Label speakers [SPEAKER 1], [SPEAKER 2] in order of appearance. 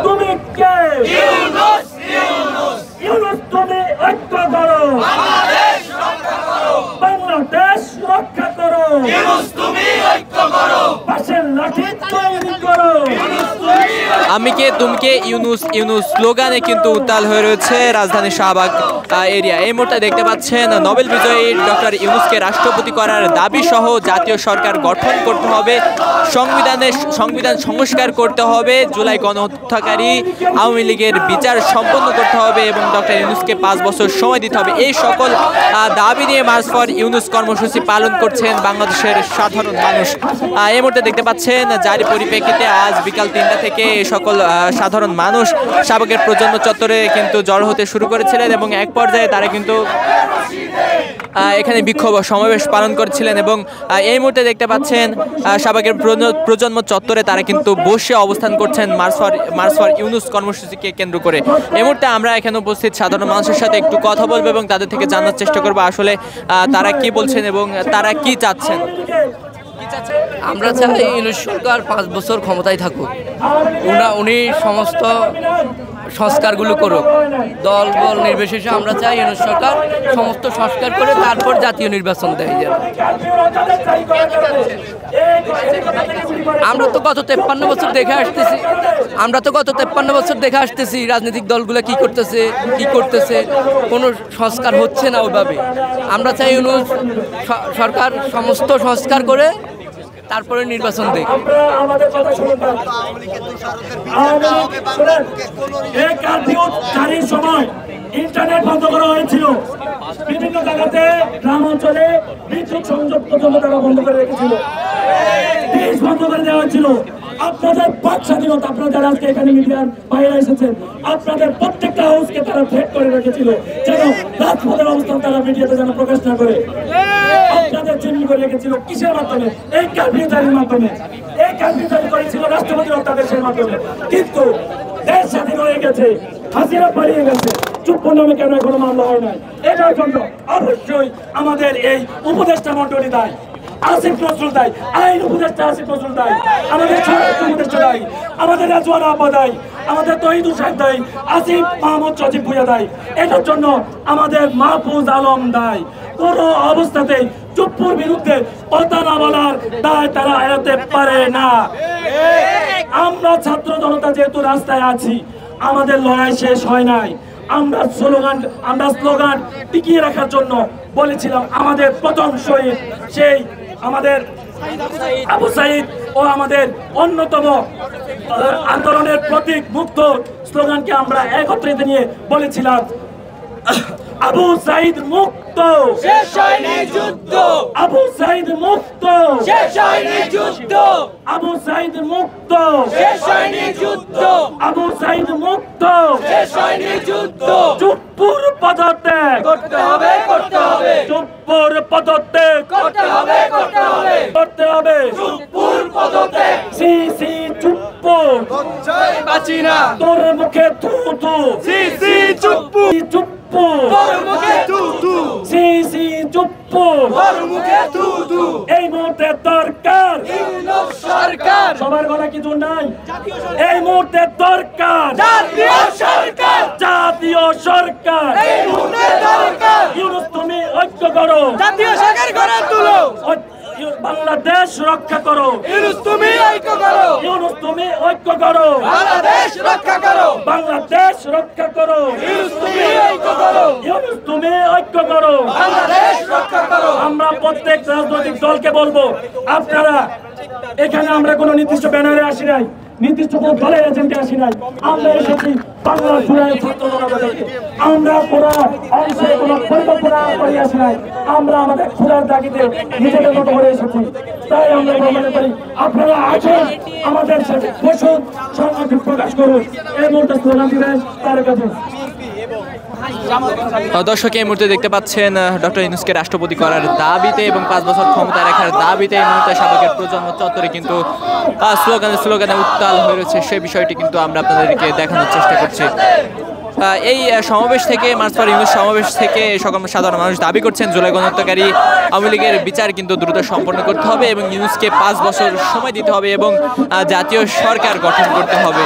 [SPEAKER 1] তুমি কে? ইউনূস তুমি ঐক্য করো, বাংলাদেশ রক্ষা করো। পাশের লাঠি তৈরি করো।
[SPEAKER 2] আমি কে তুমি কে ইউনূস ইউনূস স্লোগানে কিন্তু উত্তাল হয়ে রয়েছে রাজধানী শাহবাগ এরিয়া। এই মুহূর্তে দেখতে পাচ্ছেন নোবেল বিজয়ী ডক্টর ইউনূসকে রাষ্ট্রপতি করার দাবি সহ জাতীয় সরকার গঠন করতে হবে, সংবিধান সংস্কার করতে হবে, জুলাই গণহত্যাকারী আওয়ামী লীগের বিচার সম্পন্ন করতে হবে এবং ডক্টর ইউনূসকে 5 বছর সময় দিতে হবে। এই সকল দাবি নিয়ে মার্চ ফর ইউনূস কর্মসূচি পালন করছেন বাংলাদেশের সাধারণ মানুষ। এই মুহূর্তে দেখতে পাচ্ছেন যার পরিপ্রেক্ষিতে আজ বিকাল 3টা থেকে সকল সাধারণ মানুষ শাহবাগের প্রজন্ম চত্বরে কিন্তু জড়ো হতে শুরু করেছিলেন এবং এক পর্যায়ে তারা কিন্তু এখানে বিক্ষোভ সমাবেশ পালন করছিলেন এবং এই মুহূর্তে দেখতে পাচ্ছেন শাহবাগের প্রজন্ম চত্বরে তারা কিন্তু বসে অবস্থান করছেন মার্চ ফর ইউনূস কর্মসূচিকে কেন্দ্র করে। এই মুহূর্তে আমরা এখানে উপস্থিত সাধারণ মানুষের সাথে একটু কথা বলবো এবং তাদের থেকে জানার চেষ্টা করবো আসলে তারা কি বলছেন এবং তারা কি চাচ্ছেন।
[SPEAKER 3] আমরা চাই ইউনূস সরকার 5 বছর ক্ষমতায় থাকুক, উনি সমস্ত সংস্কারগুলো করুক, দল বল নির্বিশেষে আমরা চাই ইউনূস সরকার সমস্ত সংস্কার করে তারপর জাতীয় নির্বাচন দেয়। যেন আমরা তো গত 53 বছর দেখে আসতেছি রাজনৈতিক দলগুলো কি করতেছে কোনো সংস্কার হচ্ছে না ওইভাবে। আমরা চাই ইউনূস সরকার সমস্ত সংস্কার করে তারপরে নির্বাচন দেয়।
[SPEAKER 1] ইন্টারনেট বন্ধ করা হয়েছিল, বিভিন্ন জায়গাতে গ্রাম অঞ্চলে বিদ্যুৎ সংযোগ পর্যন্ত তারা বন্ধ করে রেখেছিল, দেশ বন্ধ করে দেওয়া হয়েছিল। আপনাদের বাক স্বাধীনতা, আপনারা যারা আজকে এখানে মিডিয়ার বাইরে এসেছেন, আপনাদের প্রত্যেকটা হাউসকে তারা থ্রেট করে রেখেছিল যেন রাজপথের অবস্থান তারা মিডিয়াতে যেন প্রকাশ না করে। আপনাদের চিহ্ন করে রেখেছিল কিসের মাধ্যমে? এই কারফিউ জারির মাধ্যমে। এই কারফিউ জারি করেছিল রাষ্ট্রপতির অধ্যাদেশের মাধ্যমে। কিন্তু দেশ স্বাধীন হয়ে গেছে, হাসিনা পালিয়ে গেছে, চুপ্পু নামে কেন এখনো মামলা হয় নাই? এটার জন্য অবশ্যই আমাদের এই উপদেষ্টা মন্ডলী দায়ী, আসিফ নজরুল দায়ী, আইন উপদেষ্টা আসিফ নজরুল দায়ী, আমাদের স্বরাষ্ট্র উপদেষ্টা দায়ী, আমাদের রাজওয়ানা আব্বা দায়ী, আমাদের তহিদুল সাহেব দায়ী, আসিফ মাহমুদ সজীব ভুইয়া দায়ী। এটার জন্য আমাদের মাহফুজ আলম দায়ী। কোন অবস্থাতেই চুপ্পুর বিরুদ্ধে কথা না বলার দায় তারা এড়াতে পারে না। আমরা ছাত্র জনতা যেহেতু রাস্তায় আছি, আমাদের লড়াই শেষ হয় নাই। আমরা স্লোগান টিকিয়ে রাখার জন্য বলেছিলাম আমাদের প্রথম শহীদ সেই আমাদের আবু সাইদ ও আমাদের অন্যতম আন্দোলনের প্রতীক মুক্ত স্লোগানকে আমরা একত্রিত নিয়ে বলেছিলাম আবু সাইদ মুক্ত,
[SPEAKER 4] শেষ হয়নি যুদ্ধ।
[SPEAKER 1] আবু সাইদ মুক্ত,
[SPEAKER 4] শেষ হয়নি যুদ্ধ।
[SPEAKER 1] আবু সাইদ মুক্ত,
[SPEAKER 4] শেষ হয়নি যুদ্ধ।
[SPEAKER 1] আবু সাইদ মুক্ত,
[SPEAKER 4] শেষ হয়নি যুদ্ধ।
[SPEAKER 1] চুপ্পুর পদত্যাগ
[SPEAKER 4] করতে হবে, করতে হবে।
[SPEAKER 1] চুপ্পুর পদত্যাগ
[SPEAKER 4] করতে হবে, করতে হবে।
[SPEAKER 1] করতে হবে।
[SPEAKER 4] চুপ্পুর পদত্যাগ।
[SPEAKER 1] সি চুপ্পু,
[SPEAKER 4] বাঁচি না
[SPEAKER 1] তোর মুখে থু থু।
[SPEAKER 4] সি চুপ্পু,
[SPEAKER 1] চুপ্পু,
[SPEAKER 4] তোর মুখে থু থু।
[SPEAKER 1] সি চুপ্পু,
[SPEAKER 4] তোর মুখে থু থু।
[SPEAKER 1] এই মুহূর্তে দরকার
[SPEAKER 4] ইউনূস সরকার।
[SPEAKER 1] সবার গলা কিছু নাই। এই মুহূর্তে দরকার
[SPEAKER 4] জাতীয় সরকার।
[SPEAKER 1] জাতীয় সরকার।
[SPEAKER 4] এই মুহূর্তে দরকার
[SPEAKER 1] ইউনূস তুমি ঐক্য করো,
[SPEAKER 4] জাতীয় সরকার গড়ে তুলো।
[SPEAKER 1] বাংলাদেশ রক্ষা করো।
[SPEAKER 4] ইউনূস তুমি ঐক্য করো।
[SPEAKER 1] ইউনূস তুমি ঐক্য করো।
[SPEAKER 4] বাংলাদেশ রক্ষা করো।
[SPEAKER 1] বাংলাদেশ রক্ষা করো।
[SPEAKER 4] ইউনূস তুমি ঐক্য করো।
[SPEAKER 1] ইউনূস তুমি ঐক্য করো।
[SPEAKER 4] বাংলাদেশ রক্ষা করো।
[SPEAKER 1] আমরা প্রত্যেক রাজনৈতিক দলকে বলবো, আপনারা এখানে আমরা কোনো নির্দিষ্ট ব্যানারে আসি নাই, নির্দিষ্ট কোনো দলের এজেন্টে আসি নাই। আমরা এসেছি বাংলা জুড়ে ছাত্র জনতা থেকে। আমরা পুরো অংশে কোনো পরিকল্পনা করে আসি নাই। আমরা আমাদের ক্ষুধার তাগিদে নিজেদের মতো করে এসেছি। তাই আমরা মনে করি আপনারা আসুন, আমাদের সাথে বসুন, সংহতি প্রকাশ করুন। এই মুহূর্তে স্লোগান দিবেন তার কাছে।
[SPEAKER 2] দর্শক এই মুহূর্তে দেখতে পাচ্ছেন ডক্টর ইউনূসকে রাষ্ট্রপতি করার দাবিতে এবং 5 বছর ক্ষমতায় রাখার দাবিতে এই মুহূর্তে শাহবাগের প্রজন্ম চত্বরে কিন্তু স্লোগানে উত্তাল হয়ে রয়েছে। সেই বিষয়টি কিন্তু আমরা আপনাদেরকে দেখানোর চেষ্টা করছি। এই সমাবেশ থেকে মার্চ ফর ইউনূস সমাবেশ থেকে সকল সাধারণ মানুষ দাবি করছেন জুলাই গণহত্যাকারী আওয়ামী লীগের বিচার কিন্তু দ্রুত সম্পন্ন করতে হবে এবং ইউনূসকে 5 বছর সময় দিতে হবে এবং জাতীয় সরকার গঠন করতে হবে।